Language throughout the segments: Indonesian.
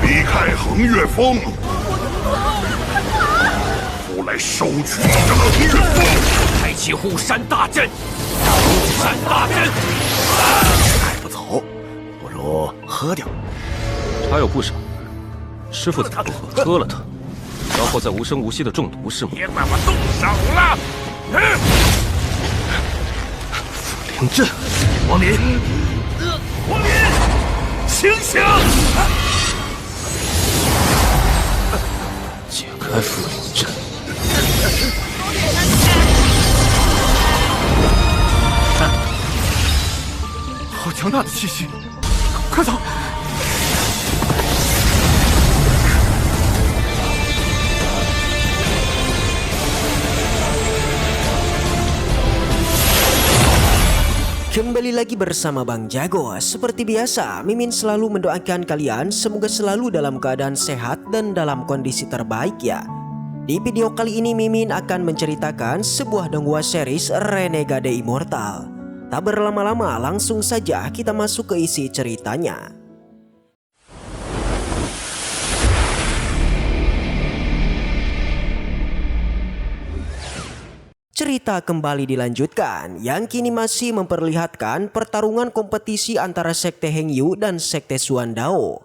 离开恒岳峰，出来收取你的恒岳峰！开启护山大阵，护山大阵！还不走，不如喝掉。茶有不少，师傅怎么不喝了它？然后再无声无息的中毒是吗？别怪我动手了！福灵阵，王林，王林，醒醒！解开福灵阵。好强大的气息！快走！Kembali lagi bersama Bang Jago. Seperti biasa, Mimin selalu mendoakan kalian semoga selalu dalam keadaan sehat dan dalam kondisi terbaik ya. Di video kali ini Mimin akan menceritakan sebuah donghua series Renegade Immortal. Tak berlama-lama, langsung saja kita masuk ke isi ceritanya. Cerita kembali dilanjutkan yang kini masih memperlihatkan pertarungan kompetisi antara Sekte Hengyu dan Sekte Suandao.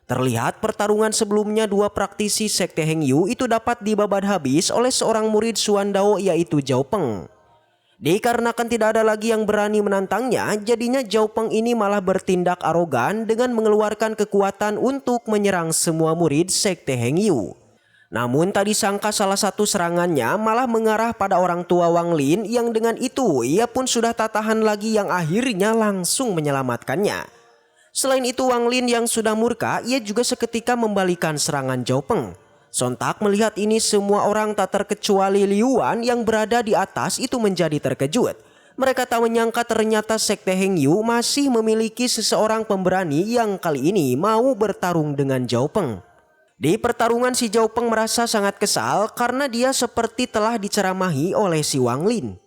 Terlihat pertarungan sebelumnya dua praktisi Sekte Hengyu itu dapat dibabat habis oleh seorang murid Suandao yaitu Zhao Peng. Dikarenakan tidak ada lagi yang berani menantangnya, jadinya Zhao Peng ini malah bertindak arogan dengan mengeluarkan kekuatan untuk menyerang semua murid Sekte Hengyu. Namun tak disangka salah satu serangannya malah mengarah pada orang tua Wang Lin yang dengan itu ia pun sudah tak tahan lagi yang akhirnya langsung menyelamatkannya. Selain itu Wang Lin yang sudah murka, ia juga seketika membalikan serangan Zhao Peng. Sontak melihat ini semua orang tak terkecuali Liu Wan yang berada di atas itu menjadi terkejut. Mereka tak menyangka ternyata Sekte Hengyu masih memiliki seseorang pemberani yang kali ini mau bertarung dengan Zhao Peng. Di pertarungan si Zhao Peng merasa sangat kesal karena dia seperti telah diceramahi oleh si Wang Lin.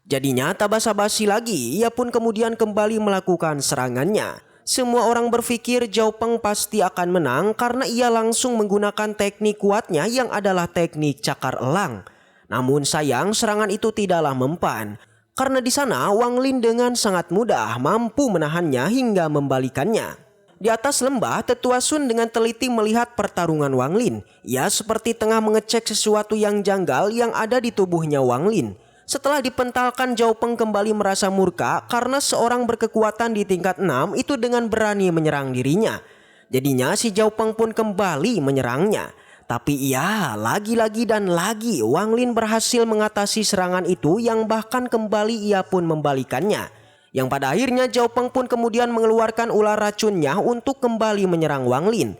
Jadinya tak basa-basi lagi, ia pun kemudian kembali melakukan serangannya. Semua orang berpikir Zhao Peng pasti akan menang karena ia langsung menggunakan teknik kuatnya yang adalah teknik cakar elang. Namun sayang serangan itu tidaklah mempan. Karena di sana Wang Lin dengan sangat mudah mampu menahannya hingga membalikannya. Di atas lembah, Tetua Sun dengan teliti melihat pertarungan Wang Lin. Ia seperti tengah mengecek sesuatu yang janggal yang ada di tubuhnya Wang Lin. Setelah dipentalkan, Zhao Peng kembali merasa murka karena seorang berkekuatan di tingkat 6 itu dengan berani menyerang dirinya. Jadinya si Zhao Peng pun kembali menyerangnya. Tapi iya, lagi-lagi dan lagi Wang Lin berhasil mengatasi serangan itu yang bahkan kembali ia pun membalikannya. Yang pada akhirnya Zhao Peng pun kemudian mengeluarkan ular racunnya untuk kembali menyerang Wang Lin.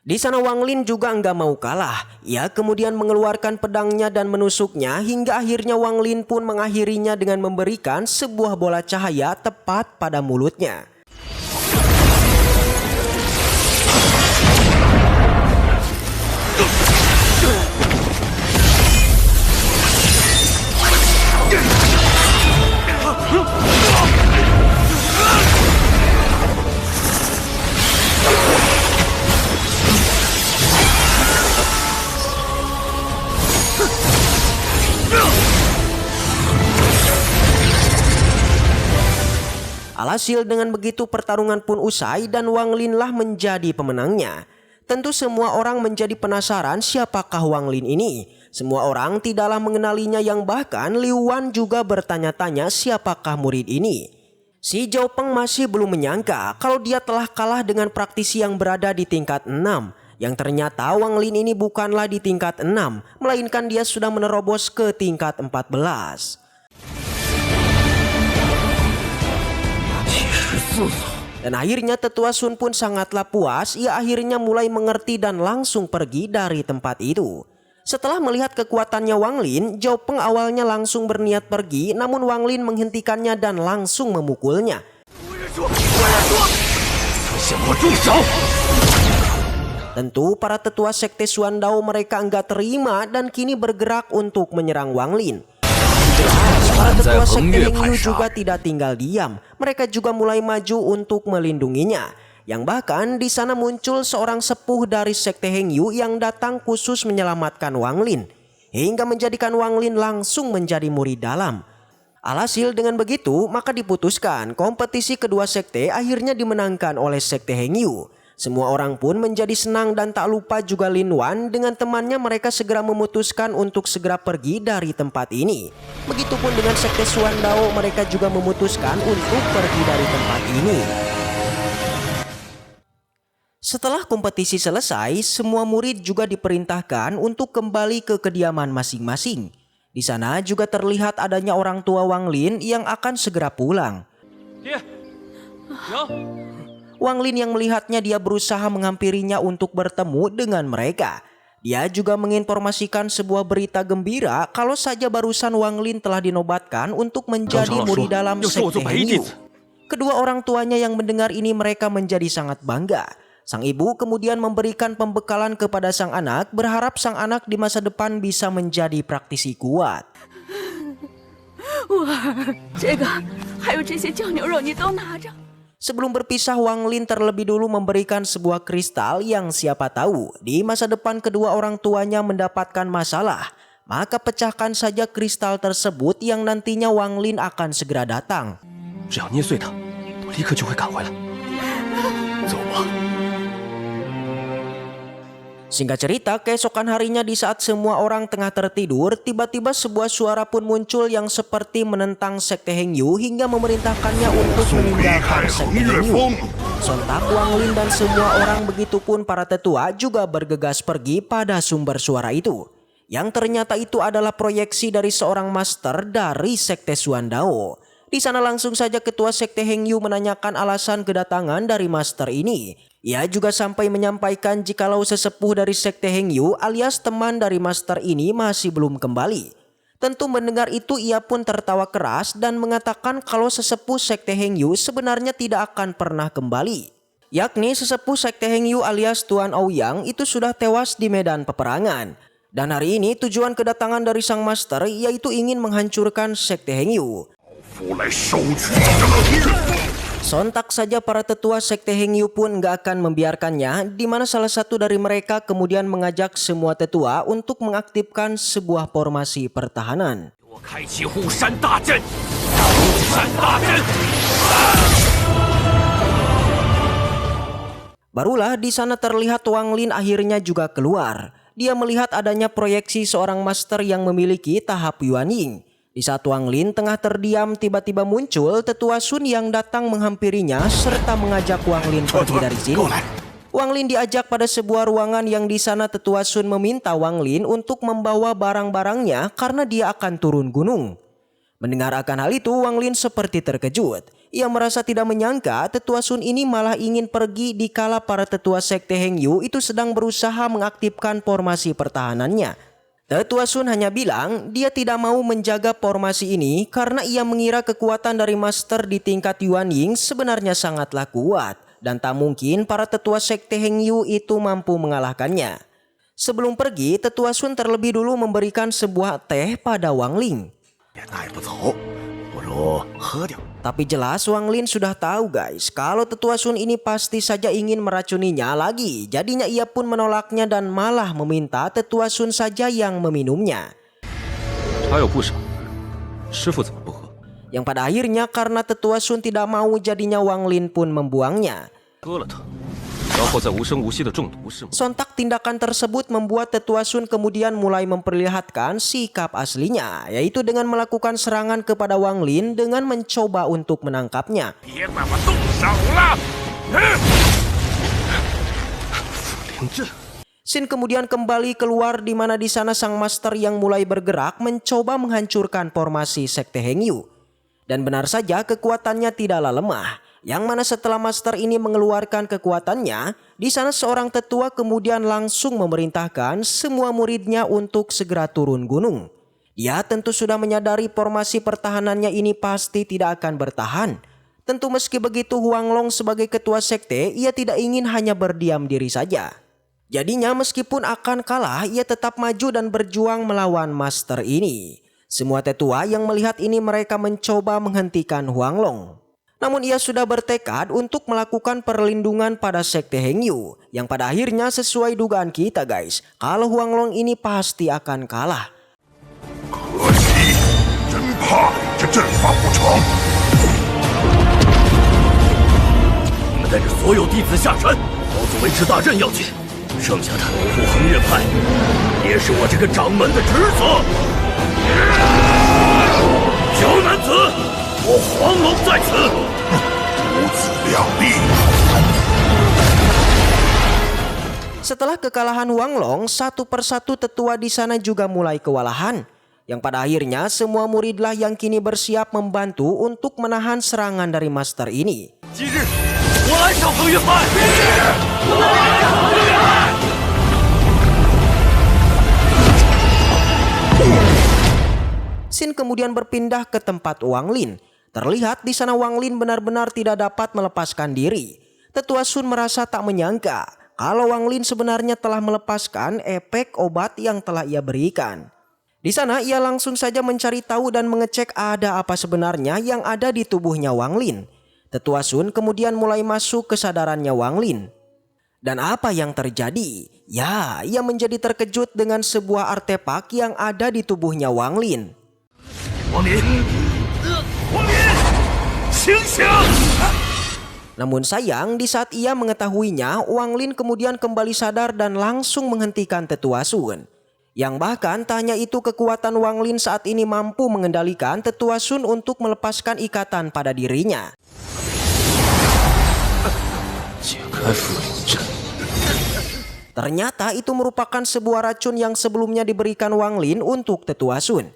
Di sana Wang Lin juga enggak mau kalah. Ia kemudian mengeluarkan pedangnya dan menusuknya hingga akhirnya Wang Lin pun mengakhirinya dengan memberikan sebuah bola cahaya tepat pada mulutnya. Alhasil dengan begitu pertarungan pun usai dan Wang Lin lah menjadi pemenangnya. Tentu semua orang menjadi penasaran siapakah Wang Lin ini. Semua orang tidaklah mengenalinya yang bahkan Liu Wan juga bertanya-tanya siapakah murid ini. Si Zhao Peng masih belum menyangka kalau dia telah kalah dengan praktisi yang berada di tingkat 6. Yang ternyata Wang Lin ini bukanlah di tingkat 6, melainkan dia sudah menerobos ke tingkat 14. Dan akhirnya Tetua Sun pun sangatlah puas. Ia akhirnya mulai mengerti dan langsung pergi dari tempat itu. Setelah melihat kekuatannya Wang Lin, Zhao Peng awalnya langsung berniat pergi, namun Wang Lin menghentikannya dan langsung memukulnya. Tentu para tetua Sekte Suandao mereka enggak terima dan kini bergerak untuk menyerang Wang Lin. Jelas, para tetua Sekte Hengyu juga tidak tinggal diam. Mereka juga mulai maju untuk melindunginya. yang bahkan di sana muncul seorang sepuh dari sekte Hengyu yang datang khusus menyelamatkan Wang Lin, hingga menjadikan Wang Lin langsung menjadi murid dalam. Alhasil dengan begitu maka diputuskan kompetisi kedua sekte akhirnya dimenangkan oleh sekte Hengyu. Semua orang pun menjadi senang dan tak lupa juga Lin Wan dengan temannya mereka segera memutuskan untuk segera pergi dari tempat ini. Begitupun dengan sekte Xuan Dao, mereka juga memutuskan untuk pergi dari tempat ini. Setelah kompetisi selesai, semua murid juga diperintahkan untuk kembali ke kediaman masing-masing. Di sana juga terlihat adanya orang tua Wang Lin yang akan segera pulang. Wang Lin yang melihatnya, dia berusaha menghampirinya untuk bertemu dengan mereka. Dia juga menginformasikan sebuah berita gembira kalau saja barusan Wang Lin telah dinobatkan untuk menjadi murid dalam sekte Hengyu. Kedua orang tuanya yang mendengar ini mereka menjadi sangat bangga. Sang ibu kemudian memberikan pembekalan kepada sang anak, berharap sang anak di masa depan bisa menjadi praktisi kuat. Sebelum berpisah, Wang Lin terlebih dulu memberikan sebuah kristal yang siapa tahu di masa depan kedua orang tuanya mendapatkan masalah, maka pecahkan saja kristal tersebut yang nantinya Wang Lin akan segera datang. Singkat cerita, keesokan harinya di saat semua orang tengah tertidur, tiba-tiba sebuah suara pun muncul yang seperti menentang sekte Hengyu hingga memerintahkannya untuk meninggalkan sekte Hengyu. Sontak Wang Lin dan semua orang, begitupun para tetua juga bergegas pergi pada sumber suara itu, yang ternyata itu adalah proyeksi dari seorang master dari sekte Xuan Dao. Di sana langsung saja ketua sekte Hengyu menanyakan alasan kedatangan dari master ini. Ia juga sampai menyampaikan jikalau sesepuh dari sekte Hengyu alias teman dari master ini masih belum kembali. Tentu mendengar itu ia pun tertawa keras dan mengatakan kalau sesepuh sekte Hengyu sebenarnya tidak akan pernah kembali. Yakni sesepuh sekte Hengyu alias Tuan Ouyang itu sudah tewas di medan peperangan. Dan hari ini tujuan kedatangan dari sang master yaitu ingin menghancurkan sekte Hengyu. Sontak saja para tetua sekte Hengyu pun gak akan membiarkannya, di mana salah satu dari mereka kemudian mengajak semua tetua untuk mengaktifkan sebuah formasi pertahanan. Barulah di sana terlihat Wang Lin akhirnya juga keluar. Dia melihat adanya proyeksi seorang master yang memiliki tahap Yuan Ying. Di saat Wang Lin tengah terdiam, tiba-tiba muncul tetua Sun yang datang menghampirinya serta mengajak Wang Lin pergi dari sini. Wang Lin diajak pada sebuah ruangan yang di sana tetua Sun meminta Wang Lin untuk membawa barang-barangnya karena dia akan turun gunung. Mendengar akan hal itu, Wang Lin seperti terkejut. Ia merasa tidak menyangka tetua Sun ini malah ingin pergi dikala para tetua sekte Hengyu itu sedang berusaha mengaktifkan formasi pertahanannya. Tetua Sun hanya bilang dia tidak mau menjaga formasi ini karena ia mengira kekuatan dari master di tingkat Yuan Ying sebenarnya sangatlah kuat dan tak mungkin para tetua sekte Hengyu itu mampu mengalahkannya. Sebelum pergi, tetua Sun terlebih dulu memberikan sebuah teh pada Wang Lin. Tapi jelas Wang Lin sudah tahu guys kalau tetua Sun ini pasti saja ingin meracuninya lagi. Jadinya ia pun menolaknya dan malah meminta tetua Sun saja yang meminumnya. Yang pada akhirnya karena tetua Sun tidak mau, jadinya Wang Lin pun membuangnya. Sontak tindakan tersebut membuat tetua Sun kemudian mulai memperlihatkan sikap aslinya, yaitu dengan melakukan serangan kepada Wang Lin dengan mencoba untuk menangkapnya. Sin kemudian kembali keluar di mana di sana sang master yang mulai bergerak mencoba menghancurkan formasi sekte Hengyu. Dan benar saja kekuatannya tidaklah lemah. Yang mana setelah master ini mengeluarkan kekuatannya, di sana seorang tetua kemudian langsung memerintahkan semua muridnya untuk segera turun gunung. Dia tentu sudah menyadari formasi pertahanannya ini pasti tidak akan bertahan. Tentu meski begitu Huang Long sebagai ketua sekte, ia tidak ingin hanya berdiam diri saja. Jadinya meskipun akan kalah, ia tetap maju dan berjuang melawan master ini. Semua tetua yang melihat ini mereka mencoba menghentikan Huang Long. Namun ia sudah bertekad untuk melakukan perlindungan pada sekte Hengyu, yang pada akhirnya sesuai dugaan kita guys, kalau Huang Long ini pasti akan kalah. 可惜，真怕你这阵法不成。你们带着所有弟子下山，好自维持大阵要紧。剩下的维护恒月派，也是我这个掌门的职责。小男子，我黄龙在此，母子两立。 Setelah kekalahan Huang Long, satu persatu tetua di sana juga mulai kewalahan. Yang pada akhirnya semua muridlah yang kini bersiap membantu untuk menahan serangan dari master ini. 今日我来上恒月派。 Xin kemudian berpindah ke tempat Wang Lin. Terlihat di sana Wang Lin benar-benar tidak dapat melepaskan diri. Tetua Sun merasa tak menyangka kalau Wang Lin sebenarnya telah melepaskan efek obat yang telah ia berikan. Di sana ia langsung saja mencari tahu dan mengecek ada apa sebenarnya yang ada di tubuhnya Wang Lin. Tetua Sun kemudian mulai masuk kesadarannya Wang Lin. Dan apa yang terjadi? Ya, ia menjadi terkejut dengan sebuah artefak yang ada di tubuhnya Wang Lin. 王林，王林，醒醒！ Namun sayang di saat ia mengetahuinya, Wang Lin kemudian kembali sadar dan langsung menghentikan Tetua Sun. Yang bahkan tak hanya itu, kekuatan Wang Lin saat ini mampu mengendalikan Tetua Sun untuk melepaskan ikatan pada dirinya. Ternyata itu merupakan sebuah racun yang sebelumnya diberikan Wang Lin untuk Tetua Sun.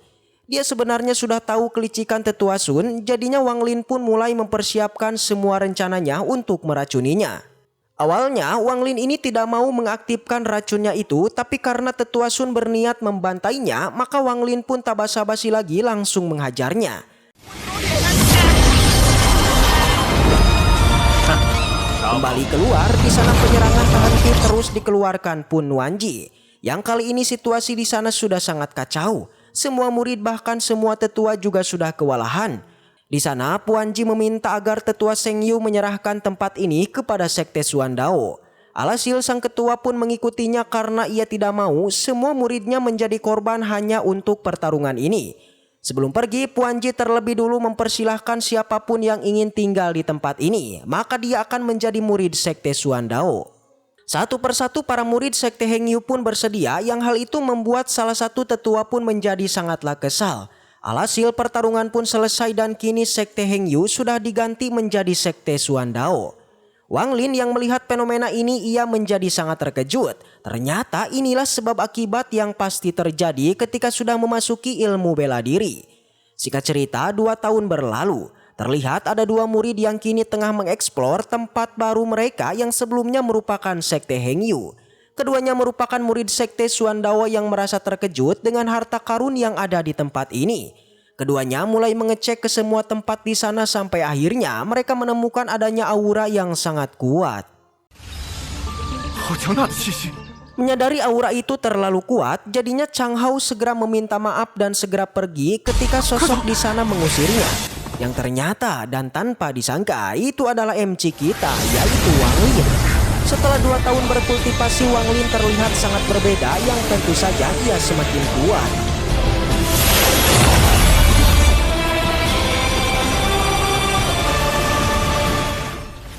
Dia sebenarnya sudah tahu kelicikan Tetua Sun, jadinya Wang Lin pun mulai mempersiapkan semua rencananya untuk meracuninya. Awalnya Wang Lin ini tidak mau mengaktifkan racunnya itu, tapi karena Tetua Sun berniat membantainya, maka Wang Lin pun tak basa-basi lagi langsung menghajarnya. Kembali keluar, di sana penyerangan tak henti terus dikeluarkan Pun Wanji. Yang kali ini situasi di sana sudah sangat kacau. Semua murid bahkan semua tetua juga sudah kewalahan. Di sana Puanji meminta agar Tetua Sengyu menyerahkan tempat ini kepada sekte Suandao. Alhasil sang ketua pun mengikutinya karena ia tidak mau semua muridnya menjadi korban hanya untuk pertarungan ini. Sebelum pergi, Puanji terlebih dulu mempersilahkan siapapun yang ingin tinggal di tempat ini, maka dia akan menjadi murid sekte Suandao. Satu persatu para murid sekte Hengyu pun bersedia, yang hal itu membuat salah satu tetua pun menjadi sangatlah kesal. Alhasil pertarungan pun selesai dan kini sekte Hengyu sudah diganti menjadi sekte Suandao. Wang Lin yang melihat fenomena ini ia menjadi sangat terkejut. Ternyata inilah sebab akibat yang pasti terjadi ketika sudah memasuki ilmu bela diri. Singkat cerita, 2 tahun berlalu. Terlihat ada 2 murid yang kini tengah mengeksplor tempat baru mereka yang sebelumnya merupakan sekte Hengyu. Keduanya merupakan murid sekte Suandao yang merasa terkejut dengan harta karun yang ada di tempat ini. Keduanya mulai mengecek ke semua tempat di sana sampai akhirnya mereka menemukan adanya aura yang sangat kuat. Menyadari aura itu terlalu kuat, jadinya Chang Hao segera meminta maaf dan segera pergi ketika sosok di sana mengusirnya. Yang ternyata dan tanpa disangka itu adalah MC kita, yaitu Wang Lin. Setelah 2 tahun berkultivasi, Wang Lin terlihat sangat berbeda, yang tentu saja ia semakin kuat.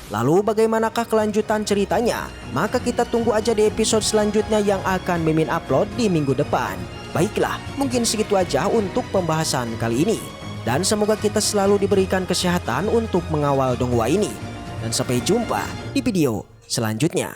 Lalu bagaimanakah kelanjutan ceritanya? Maka kita tunggu aja di episode selanjutnya yang akan Mimin upload di minggu depan. Baiklah, mungkin segitu aja untuk pembahasan kali ini. Dan semoga kita selalu diberikan kesehatan untuk mengawal Donghua ini. Dan sampai jumpa di video selanjutnya.